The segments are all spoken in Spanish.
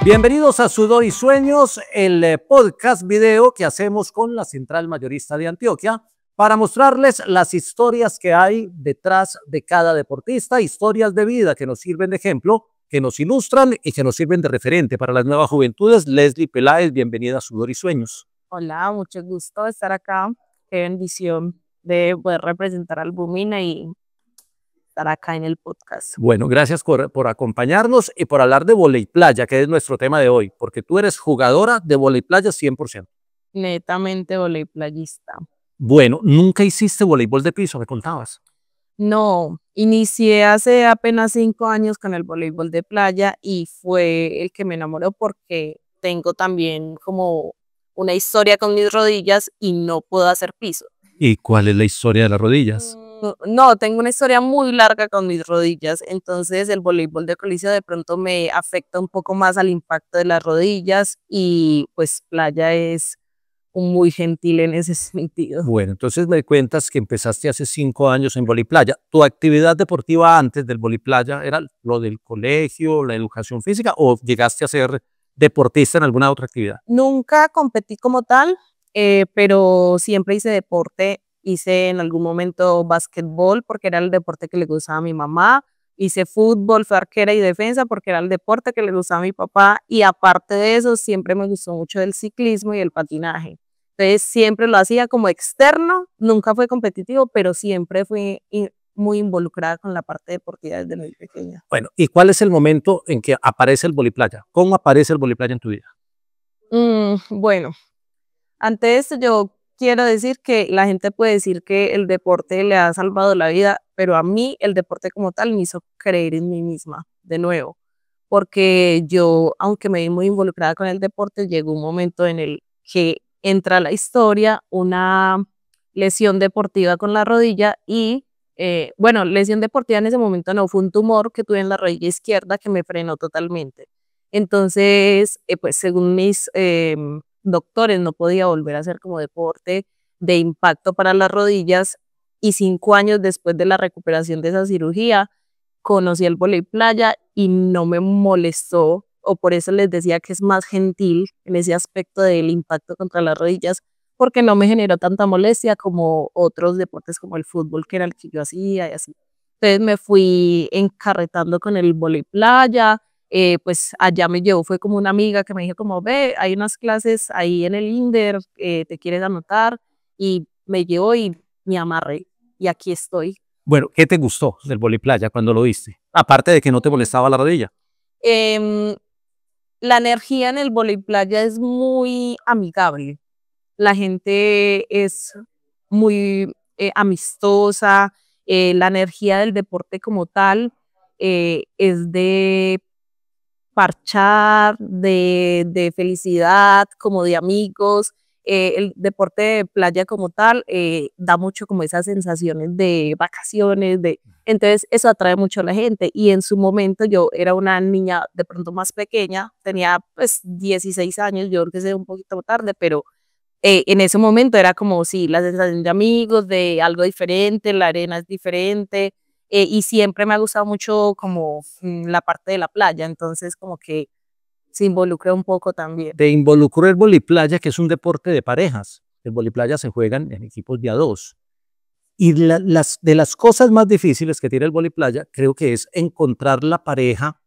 Bienvenidos a Sudor y Sueños, el podcast video que hacemos con la Central Mayorista de Antioquia para mostrarles las historias que hay detrás de cada deportista, historias de vida que nos sirven de ejemplo, que nos ilustran y que nos sirven de referente para las nuevas juventudes. Leslie Peláez, bienvenida a Sudor y Sueños. Hola, mucho gusto estar acá. Qué bendición de poder representar al Bumina y estar acá en el podcast. Bueno, gracias por acompañarnos y por hablar de vóley playa, que es nuestro tema de hoy, porque tú eres jugadora de vóley playa 100%. Netamente voleiplayista. Bueno, nunca hiciste voleibol de piso, me contabas. No, inicié hace apenas 5 años con el voleibol de playa y fue el que me enamoró porque tengo también como una historia con mis rodillas y no puedo hacer piso. ¿Y cuál es la historia de las rodillas? No, tengo una historia muy larga con mis rodillas, entonces el voleibol de coliseo de pronto me afecta un poco más al impacto de las rodillas y pues playa es muy gentil en ese sentido. Bueno, entonces me cuentas que empezaste hace 5 años en vóley playa. ¿Tu actividad deportiva antes del vóley playa era lo del colegio, la educación física o llegaste a ser deportista en alguna otra actividad? Nunca competí como tal, pero siempre hice deporte. Hice en algún momento básquetbol porque era el deporte que le gustaba a mi mamá. Hice fútbol, fui arquera y defensa porque era el deporte que le gustaba a mi papá. Y aparte de eso, siempre me gustó mucho el ciclismo y el patinaje. Entonces siempre lo hacía como externo, nunca fue competitivo, pero siempre fui muy involucrada con la parte deportiva desde muy pequeña. Bueno, ¿y cuál es el momento en que aparece el vóley playa? ¿Cómo aparece el vóley playa en tu vida? Bueno, ante esto yo quiero decir que la gente puede decir que el deporte le ha salvado la vida, pero a mí el deporte como tal me hizo creer en mí misma, de nuevo, porque yo, aunque me vi muy involucrada con el deporte, llegó un momento en el que entra a la historia una lesión deportiva con la rodilla y, bueno, lesión deportiva en ese momento no, fue un tumor que tuve en la rodilla izquierda que me frenó totalmente. Entonces, pues según mis doctores, no podía volver a hacer como deporte de impacto para las rodillas y 5 años después de la recuperación de esa cirugía, conocí el vóley playa y no me molestó, o por eso les decía que es más gentil en ese aspecto del impacto contra las rodillas, porque no me generó tanta molestia como otros deportes como el fútbol, que era el que yo hacía y así. Entonces me fui encarretando con el vóley playa, pues allá me llevó, fue como una amiga que me dijo como, ve, hay unas clases ahí en el INDER, ¿te quieres anotar? Y me llevó y me amarré y aquí estoy. Bueno, ¿qué te gustó del vóley playa cuando lo viste? Aparte de que no te molestaba la rodilla. Em, la energía en el vóley playa es muy amigable. La gente es muy amistosa. La energía del deporte como tal es de parchar, de felicidad, como de amigos. El deporte de playa como tal da mucho como esas sensaciones de vacaciones, entonces eso atrae mucho a la gente y en su momento yo era una niña de pronto más pequeña, tenía pues 16 años, yo creo que sé un poquito tarde, pero en ese momento era como, sí, la sensación de amigos, de algo diferente, la arena es diferente, y siempre me ha gustado mucho como la parte de la playa, entonces como que se involucra un poco también. Te involucró el vóley playa, que es un deporte de parejas. El vóley playa se juegan en equipos de a dos. Y de las cosas más difíciles que tiene el vóley playa, creo que es encontrar la pareja,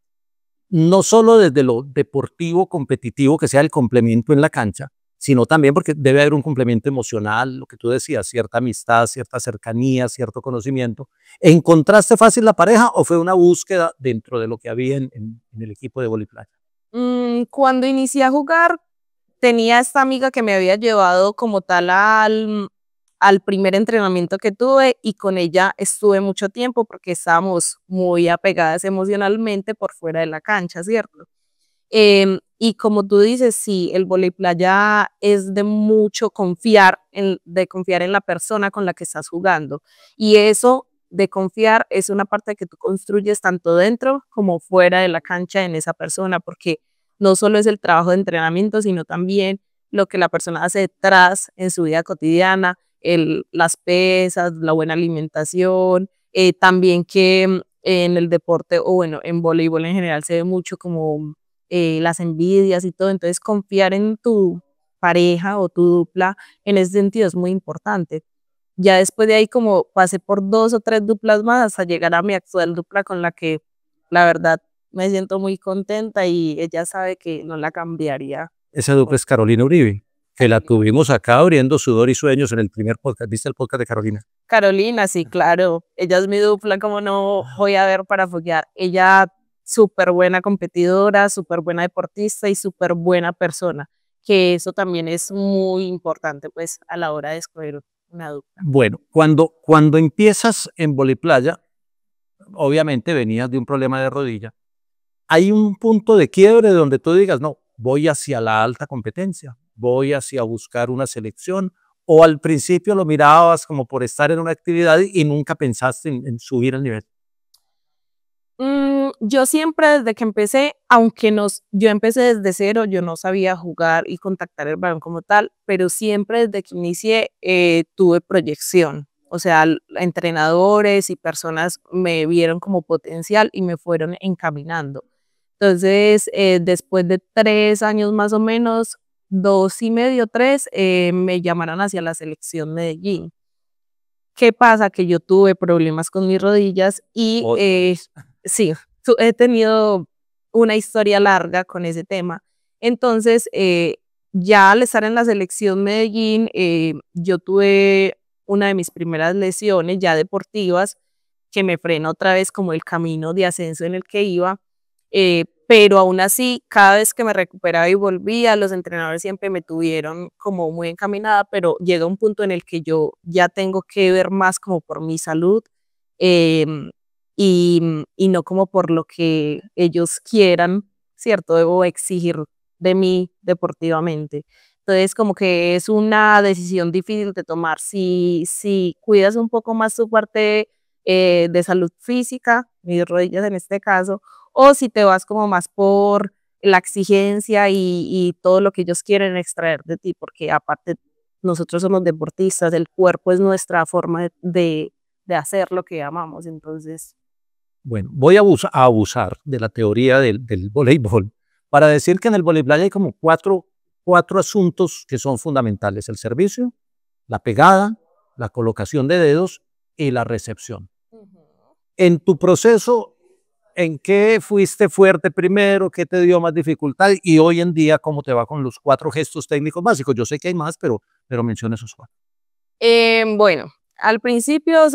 no solo desde lo deportivo, competitivo, que sea el complemento en la cancha, sino también porque debe haber un complemento emocional, lo que tú decías, cierta amistad, cierta cercanía, cierto conocimiento. ¿Encontraste fácil la pareja o fue una búsqueda dentro de lo que había en el equipo de vóley playa? Cuando inicié a jugar, tenía esta amiga que me había llevado como tal al primer entrenamiento que tuve y con ella estuve mucho tiempo porque estábamos muy apegadas emocionalmente por fuera de la cancha, ¿cierto? Y como tú dices, sí, el vóley playa es de mucho confiar, de confiar en la persona con la que estás jugando. Y eso de confiar es una parte que tú construyes tanto dentro como fuera de la cancha en esa persona, porque no solo es el trabajo de entrenamiento, sino también lo que la persona hace detrás en su vida cotidiana, las pesas, la buena alimentación, también que en el deporte o bueno, en voleibol en general se ve mucho como las envidias y todo. Entonces, confiar en tu pareja o tu dupla en ese sentido es muy importante. Ya después de ahí como pasé por 2 o 3 duplas más hasta llegar a mi actual dupla con la que la verdad me siento muy contenta y ella sabe que no la cambiaría. Esa dupla es Carolina Uribe, que la Carolina. tuvimos acá abriendo Sudor y Sueños en el primer podcast. ¿Viste el podcast de Carolina? Carolina, sí, claro. Ella es mi dupla, como no voy a ver para foguear. Ella súper buena competidora, súper buena deportista y súper buena persona, que eso también es muy importante pues a la hora de escoger una dupla. Bueno, cuando empiezas en voliplaya, obviamente venías de un problema de rodilla. Hay un punto de quiebre donde tú digas, no, voy hacia la alta competencia, voy hacia buscar una selección, o al principio lo mirabas como por estar en una actividad y nunca pensaste en subir el nivel. Yo siempre desde que empecé, aunque yo empecé desde cero, yo no sabía jugar y contactar el balón como tal, pero siempre desde que inicié tuve proyección. O sea, entrenadores y personas me vieron como potencial y me fueron encaminando. Entonces, después de 3 años más o menos, 2 y medio, 3, me llamaron hacia la selección Medellín. ¿Qué pasa? Que yo tuve problemas con mis rodillas y Otra vez. sí, he tenido una historia larga con ese tema. Entonces, ya al estar en la selección Medellín, yo tuve una de mis primeras lesiones ya deportivas que me frena otra vez como el camino de ascenso en el que iba. Pero aún así, cada vez que me recuperaba y volvía, los entrenadores siempre me tuvieron como muy encaminada, pero llega un punto en el que yo ya tengo que ver más como por mi salud em, y no como por lo que ellos quieran, ¿cierto? Debo exigir de mí deportivamente. Entonces, como que es una decisión difícil de tomar. Si cuidas un poco más tu parte de salud física, mis rodillas en este caso, o si te vas como más por la exigencia y todo lo que ellos quieren extraer de ti, porque aparte nosotros somos deportistas, el cuerpo es nuestra forma de hacer lo que amamos, entonces. Bueno, voy a abusar de la teoría del voleibol para decir que en el voleibol hay como cuatro asuntos que son fundamentales: el servicio, la pegada, la colocación de dedos y la recepción. Ujú. En tu proceso, ¿en qué fuiste fuerte primero? ¿Qué te dio más dificultad? Y hoy en día, ¿cómo te va con los 4 gestos técnicos básicos? Yo sé que hay más, pero menciona esos 4. Bueno, al principio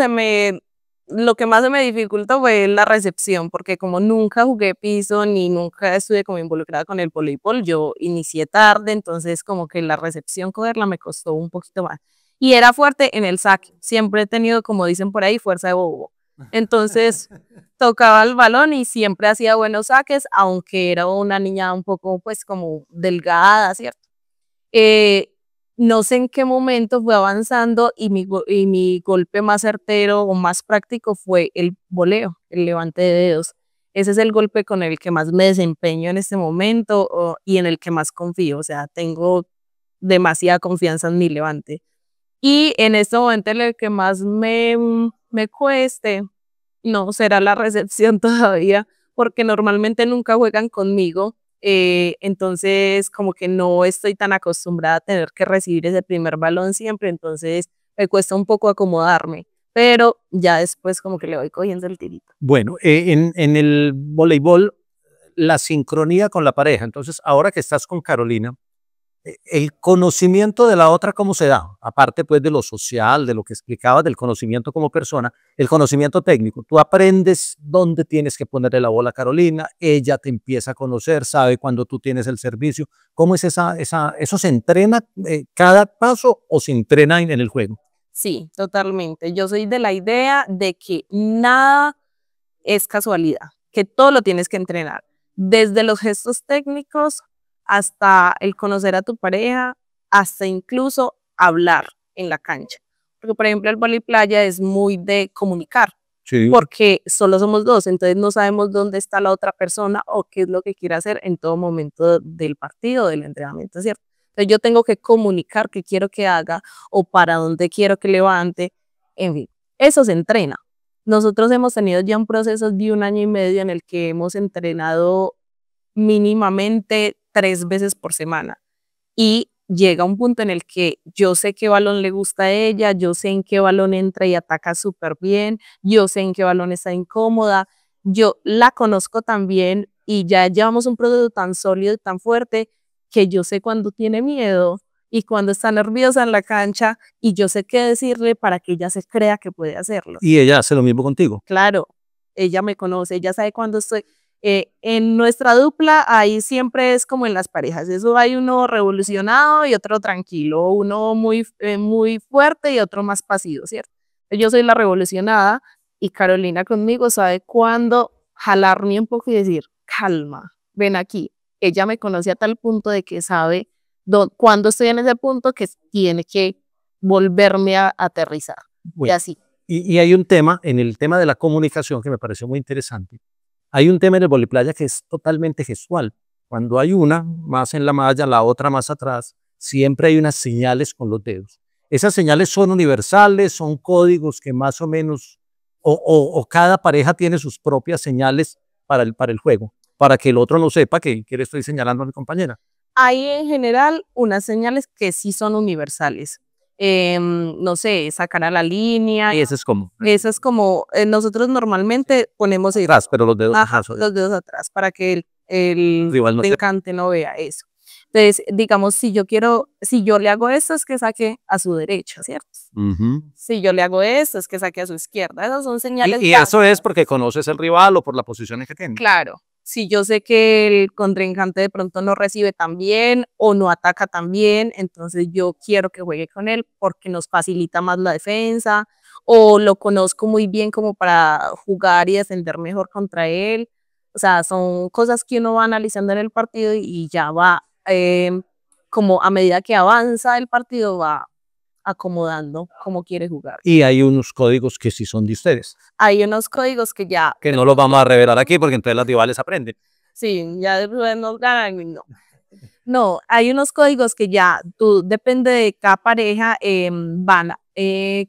lo que más se me dificultó fue la recepción, porque como nunca jugué piso ni nunca estuve como involucrada con el voleibol, yo inicié tarde, entonces como que la recepción cogerla me costó un poquito más. Y era fuerte en el saque, siempre he tenido, como dicen por ahí, fuerza de bobo. Entonces tocaba el balón y siempre hacía buenos saques, aunque era una niña un poco pues como delgada, ¿cierto? Eh, no sé en qué momento fue avanzando y mi golpe más certero o más práctico fue el voleo, el levante de dedos. Ese es el golpe con el que más me desempeño en este momento y en el que más confío. O sea, tengo demasiada confianza en mi levante. Y en este momento en el que más me cueste, no, será la recepción todavía, porque normalmente nunca juegan conmigo, entonces como que no estoy tan acostumbrada a tener que recibir ese primer balón siempre, entonces me cuesta un poco acomodarme, pero ya después como que le voy cogiendo el tirito. Bueno, en el voleibol, la sincronía con la pareja. Entonces, ahora que estás con Carolina, el conocimiento de la otra, ¿cómo se da? Aparte, pues, de lo social, de lo que explicabas, del conocimiento como persona, el conocimiento técnico. Tú aprendes dónde tienes que ponerle la bola a Carolina, ella te empieza a conocer, sabe cuando tú tienes el servicio. ¿Cómo es eso se entrena cada paso o se entrena en el juego? Sí, totalmente. Yo soy de la idea de que nada es casualidad, que todo lo tienes que entrenar, desde los gestos técnicos hasta el conocer a tu pareja, hasta incluso hablar en la cancha. Porque, por ejemplo, el vóley playa es muy de comunicar, Sí. porque solo somos dos, entonces no sabemos dónde está la otra persona o qué es lo que quiere hacer en todo momento del partido, del entrenamiento, ¿cierto? Entonces yo tengo que comunicar qué quiero que haga o para dónde quiero que levante, en fin, eso se entrena. Nosotros hemos tenido ya un proceso de 1 año y medio en el que hemos entrenado mínimamente 3 veces por semana. Y llega un punto en el que yo sé qué balón le gusta a ella, yo sé en qué balón entra y ataca súper bien, yo sé en qué balón está incómoda, yo la conozco también y ya llevamos un proceso tan sólido y tan fuerte que yo sé cuando tiene miedo y cuando está nerviosa en la cancha y yo sé qué decirle para que ella se crea que puede hacerlo. Y ella hace lo mismo contigo. Claro, ella me conoce, ella sabe cuándo estoy. En nuestra dupla, ahí siempre es como en las parejas, eso hay uno revolucionado y otro tranquilo, uno muy fuerte y otro más pasivo, ¿cierto? Yo soy la revolucionada y Carolina conmigo sabe cuándo jalarme un poco y decir, calma, ven aquí. Ella me conoce a tal punto de que sabe cuándo estoy en ese punto que tiene que volverme a aterrizar. Y Bueno, así. y hay un tema, en el tema de la comunicación que me pareció muy interesante. Hay un tema en el voliplaya que es totalmente gestual. Cuando hay una más en la malla, la otra más atrás, siempre hay unas señales con los dedos. Esas señales son universales, son códigos que más o menos, o cada pareja tiene sus propias señales para el juego, para que el otro no sepa que le estoy señalando a mi compañera. Hay en general unas señales que sí son universales. No sé, sacar a la línea. Y ese es como Eso es como, nosotros normalmente ponemos atrás, pero los dedos ajá, atrás, los dedos atrás para que el rival no sepa. contrincante no vea eso. Entonces, digamos, si yo le hago esto, es que saque a su derecha, ¿cierto? Ujú. Si yo le hago esto, es que saque a su izquierda. Esas son señales Y eso es básicas. porque conoces el rival o por la posición en que tiene. Claro, si yo sé que el contrincante de pronto no recibe tan bien o no ataca tan bien, entonces yo quiero que juegue con él porque nos facilita más la defensa o lo conozco muy bien como para jugar y defender mejor contra él. O sea, son cosas que uno va analizando en el partido y ya va, como a medida que avanza el partido, va acomodando cómo quiere jugar. Y hay unos códigos que sí son de ustedes, Hay unos códigos que ya, que no los vamos a revelar aquí porque entonces las rivales aprenden. sí, ya después nos ganan y no. No, hay unos códigos que ya tú, depende de cada pareja, van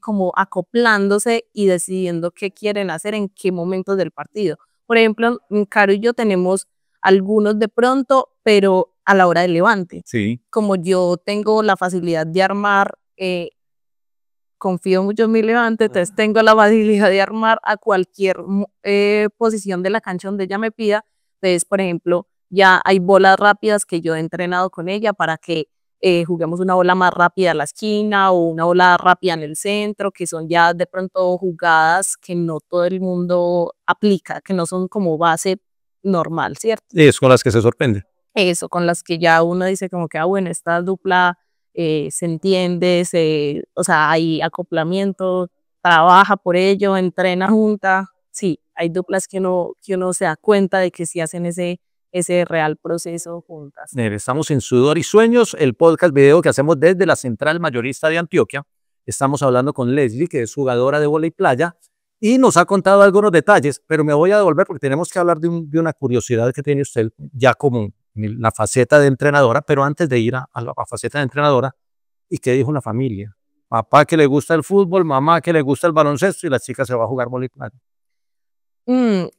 como acoplándose y decidiendo qué quieren hacer en qué momentos del partido. Por ejemplo, Caro y yo tenemos algunos de pronto, pero a la hora del levante. Sí. Como yo tengo la facilidad de armar, confío mucho en mi levante, entonces tengo la facilidad de armar a cualquier posición de la cancha donde ella me pida. Entonces, por ejemplo, ya hay bolas rápidas que yo he entrenado con ella para que juguemos una bola más rápida a la esquina o una bola rápida en el centro, que son ya de pronto jugadas que no todo el mundo aplica, que no son como base normal, ¿cierto? Es con las que se sorprende. Eso, con las que ya uno dice como que, bueno, esta dupla se entiende, o sea, hay acoplamiento, trabaja por ello, entrena junta. Sí, hay duplas que uno se da cuenta de que sí hacen ese real proceso juntas. Estamos en Sudor y Sueños, el podcast video que hacemos desde la Central Mayorista de Antioquia. Estamos hablando con Leslie, que es jugadora de vóley playa, y nos ha contado algunos detalles, pero me voy a devolver porque tenemos que hablar de una curiosidad que tiene usted ya como en la faceta de entrenadora, pero antes de ir a la faceta de entrenadora, ¿y qué dijo la familia? Papá que le gusta el fútbol, mamá que le gusta el baloncesto y la chica se va a jugar vóley playa.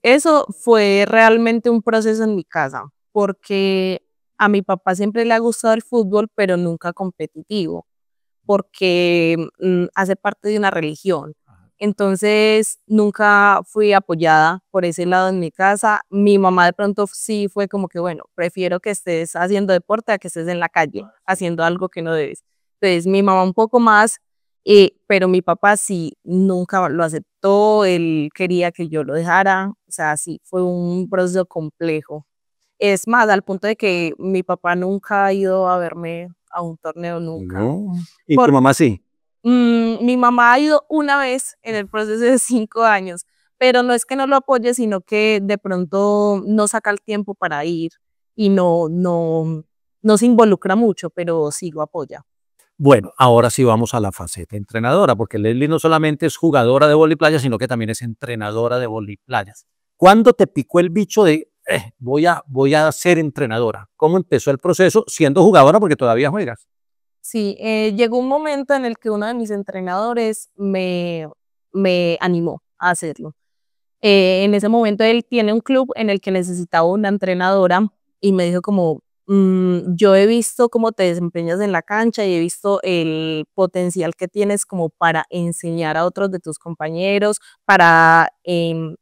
Eso fue realmente un proceso en mi casa, porque a mi papá siempre le ha gustado el fútbol, pero nunca competitivo, porque hace parte de una religión. Entonces, nunca fui apoyada por ese lado en mi casa. Mi mamá de pronto sí fue como que, bueno, prefiero que estés haciendo deporte a que estés en la calle haciendo algo que no debes. Entonces, mi mamá un poco más, pero mi papá sí nunca lo aceptó, él quería que yo lo dejara. O sea, sí, fue un proceso complejo. Es más, al punto de que mi papá nunca ha ido a verme a un torneo, nunca. No. ¿Y Por, tu mamá sí? Mi mamá ha ido una vez en el proceso de 5 años, pero no es que no lo apoye, sino que de pronto no saca el tiempo para ir y no se involucra mucho, pero sí lo apoya. Bueno, ahora sí vamos a la faceta entrenadora, porque Leslie no solamente es jugadora de vóley playa, sino que también es entrenadora de vóley playas. ¿Cuándo te picó el bicho de voy a ser entrenadora? ¿Cómo empezó el proceso siendo jugadora porque todavía juegas? Sí, llegó un momento en el que uno de mis entrenadores me animó a hacerlo. En ese momento él tiene un club en el que necesitaba una entrenadora y me dijo como, yo he visto cómo te desempeñas en la cancha y he visto el potencial que tienes como para enseñar a otros de tus compañeros, para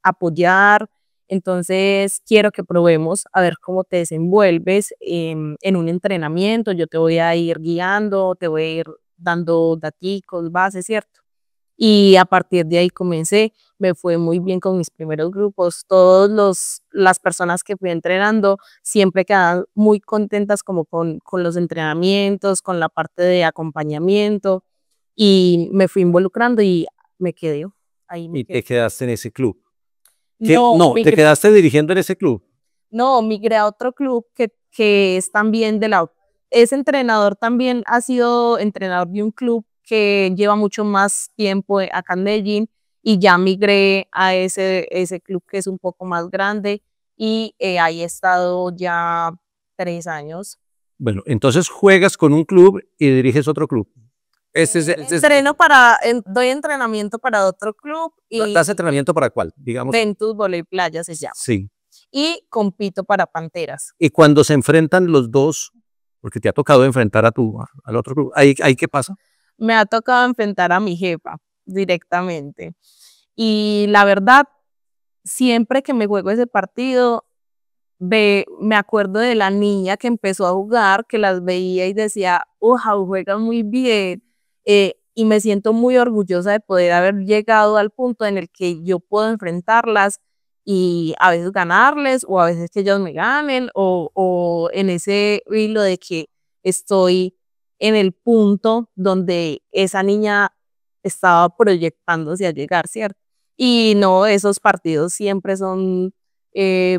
apoyar. Entonces, quiero que probemos a ver cómo te desenvuelves en un entrenamiento. Yo te voy a ir guiando, te voy a ir dando daticos, bases, ¿cierto? Y a partir de ahí comencé, me fue muy bien con mis primeros grupos. Las personas que fui entrenando siempre quedaban muy contentas como con los entrenamientos, con la parte de acompañamiento y me fui involucrando y me quedé ahí. Y te quedaste en ese club. No, No, te quedaste dirigiendo en ese club. no, migré a otro club que es también es entrenador también, ha sido entrenador de un club que lleva mucho más tiempo acá en Medellín y ya migré a ese club que es un poco más grande y ahí he estado ya 3 años. Bueno, entonces juegas con un club y diriges otro club. Doy entrenamiento para otro club y ¿Das entrenamiento para cuál? Digamos. Ventus Voley Playa se llama. Sí. Y compito para Panteras. Y cuando se enfrentan los dos, porque te ha tocado enfrentar al otro club, ¿ahí qué pasa? Me ha tocado enfrentar a mi jefa directamente. Y la verdad, siempre que me juego ese partido, me acuerdo de la niña que empezó a jugar, que las veía y decía, wow, juegan muy bien. Y me siento muy orgullosa de poder haber llegado al punto en el que yo puedo enfrentarlas y a veces ganarles o a veces que ellos me ganen o en ese hilo de que estoy en el punto donde esa niña estaba proyectándose a llegar, ¿cierto? Y no, esos partidos eh,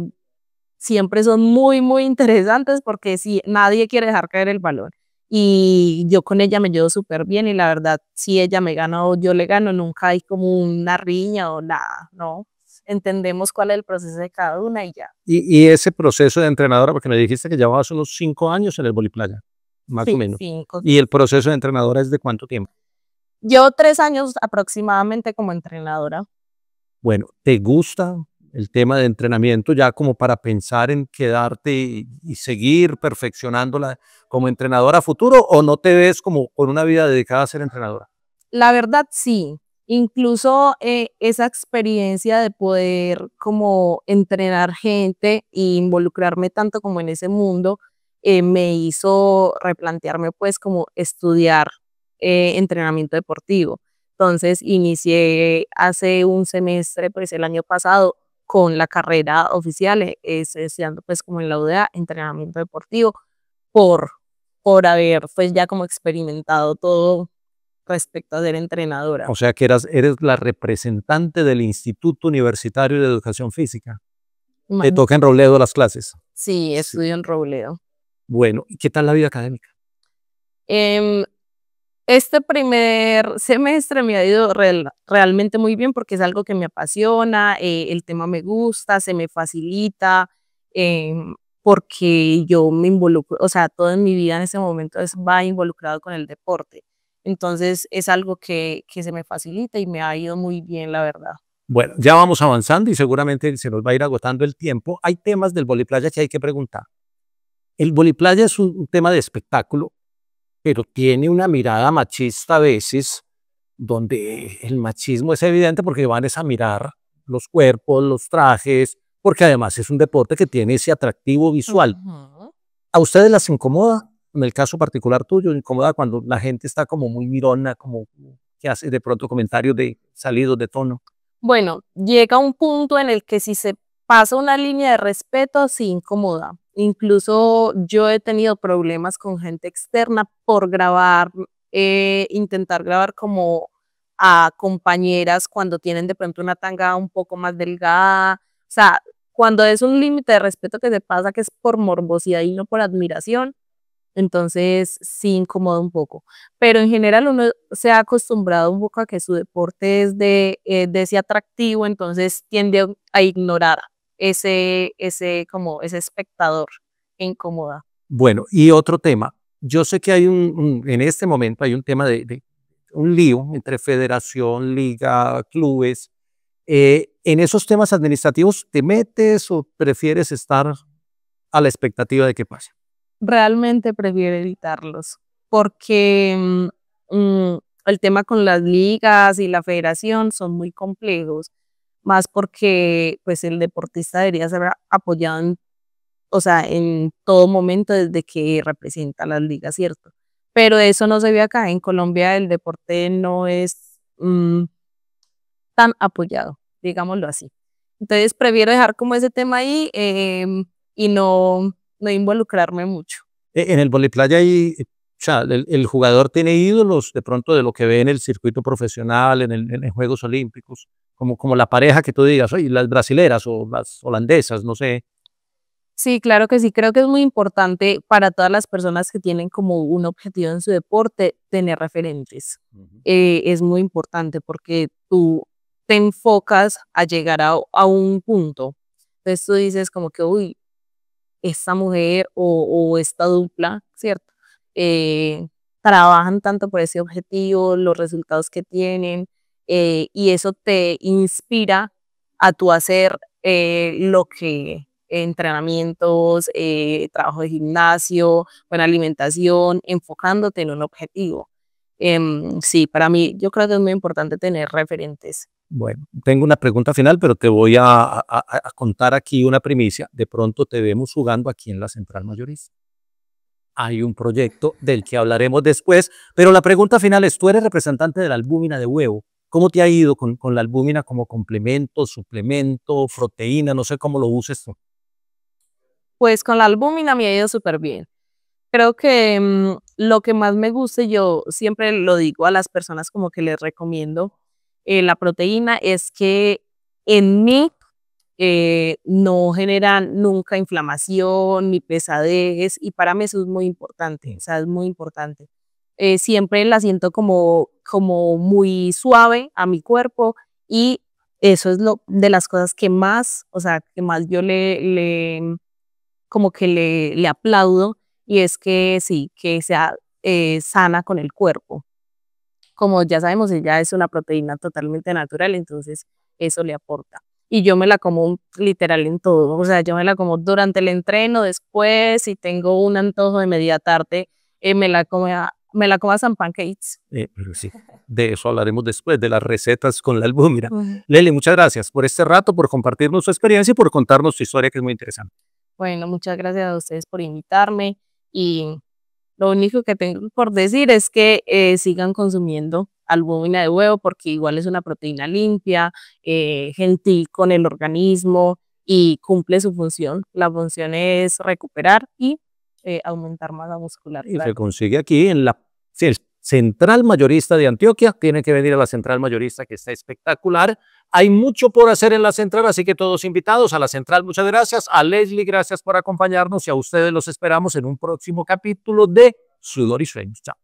siempre son muy, muy interesantes porque si nadie quiere dejar caer el balón. Y yo con ella me llevo súper bien y la verdad, si ella me gana o yo le gano, nunca hay como una riña o nada, ¿no? Entendemos cuál es el proceso de cada una y ya. Y ese proceso de entrenadora, porque me dijiste que llevabas unos 5 años en el Voliplaya, más o Sí, menos. 5. ¿Y el proceso de entrenadora es de cuánto tiempo? Llevo 3 años aproximadamente como entrenadora. Bueno, ¿te gusta el tema de entrenamiento ya como para pensar en quedarte y seguir perfeccionándola como entrenadora a futuro o no te ves como con una vida dedicada a ser entrenadora? La verdad, sí. Incluso esa experiencia de poder como entrenar gente e involucrarme tanto como en ese mundo, me hizo replantearme pues como estudiar entrenamiento deportivo. Entonces inicié hace un semestre, pues el año pasado, con la carrera oficial, estoy estudiando pues como en la UDA, entrenamiento deportivo, por, por haber pues ya como experimentado todo respecto a ser entrenadora. O sea que eres la representante del Instituto Universitario de Educación Física. Te toca en Robledo las clases. Sí, estudio en Robledo. Bueno, ¿y qué tal la vida académica? Em, este primer semestre me ha ido realmente muy bien porque es algo que me apasiona, el tema me gusta, se me facilita, porque yo me involucro, o sea, todo en mi vida en ese momento va involucrado con el deporte. Entonces es algo que se me facilita y me ha ido muy bien, la verdad. Bueno, ya vamos avanzando y seguramente se nos va a ir agotando el tiempo. Hay temas del voliplaya que hay que preguntar. El voliplaya es un tema de espectáculo, pero tiene una mirada machista a veces, donde el machismo es evidente porque van a mirar los cuerpos, los trajes, porque además es un deporte que tiene ese atractivo visual. Ujú. ¿A ustedes las incomoda? En el caso particular tuyo, ¿incomoda cuando la gente está como muy mirona, como que hace de pronto comentarios de salidos de tono? Bueno, llega un punto en el que si se pasa una línea de respeto, sí incomoda. Incluso yo he tenido problemas con gente externa por grabar, intentar grabar como a compañeras cuando tienen de pronto una tanga un poco más delgada. O sea, cuando es un límite de respeto que se pasa, que es por morbosidad y no por admiración, entonces sí incomoda un poco. Pero en general uno se ha acostumbrado un poco a que su deporte es de ese atractivo, entonces tiende a ignorar como ese espectador que incomoda. Bueno, y otro tema. Yo sé que hay en este momento hay un tema de un lío entre federación, liga, clubes. ¿En esos temas administrativos te metes o prefieres estar a la expectativa de que pase? Realmente prefiero evitarlos porque el tema con las ligas y la federación son muy complejos, más porque pues el deportista debería ser apoyado o sea, en todo momento desde que representa las ligas, ¿cierto? Pero eso no se ve acá. En Colombia el deporte no es tan apoyado, digámoslo así. Entonces prefiero dejar como ese tema ahí y no involucrarme mucho. En el voliplaya hay, o sea, el jugador tiene ídolos de pronto de lo que ve en el circuito profesional, en Juegos Olímpicos, como la pareja que tú digas, oye, las brasileras o las holandesas, no sé. Sí, claro que sí. Creo que es muy importante para todas las personas que tienen como un objetivo en su deporte tener referentes. Ujú. Es muy importante porque tú te enfocas a llegar a un punto. Entonces tú dices como que, uy, esta mujer o esta dupla, ¿cierto? Eh, trabajan tanto por ese objetivo, los resultados que tienen, y eso te inspira a tú hacer lo que entrenamientos, trabajo de gimnasio, buena alimentación, enfocándote en un objetivo. Sí, para mí yo creo que es muy importante tener referentes. Bueno, tengo una pregunta final, pero te voy a contar aquí una primicia. De pronto te vemos jugando aquí en la Central Mayorista. Hay un proyecto del que hablaremos después, pero la pregunta final es, tú eres representante de la albúmina de huevo. ¿Cómo te ha ido con la albúmina como complemento, suplemento, proteína? No sé cómo lo uses tú. Pues con la albúmina me ha ido súper bien. Creo que lo que más me gusta, y yo siempre lo digo a las personas como que les recomiendo la proteína, es que en mí no generan nunca inflamación ni pesadez y para mí eso es muy importante, o sea, es muy importante. Siempre la siento como muy suave a mi cuerpo y eso es lo de las cosas que más, o sea, que más yo como que le aplaudo y es que sí, que sea sana con el cuerpo. Como ya sabemos, ella es una proteína totalmente natural, entonces eso le aporta. Y yo me la como literal en todo, o sea, yo me la como durante el entreno, después, si tengo un antojo de media tarde, me la como a San Pancakes. Pero sí, de eso hablaremos después, de las recetas con la albúmina. Ujú. Lele, muchas gracias por este rato, por compartirnos su experiencia y por contarnos tu historia, que es muy interesante. Bueno, muchas gracias a ustedes por invitarme y lo único que tengo por decir es que sigan consumiendo albúmina de huevo porque igual es una proteína limpia, gentil con el organismo y cumple su función. La función es recuperar y aumentar masa muscular. Y se consigue aquí en la sí, Central Mayorista de Antioquia. Tiene que venir a la Central Mayorista, que está espectacular. Hay mucho por hacer en la Central, así que todos invitados a la Central. Muchas gracias. A Leslie, gracias por acompañarnos y a ustedes los esperamos en un próximo capítulo de Sudor y Sueños. Chao.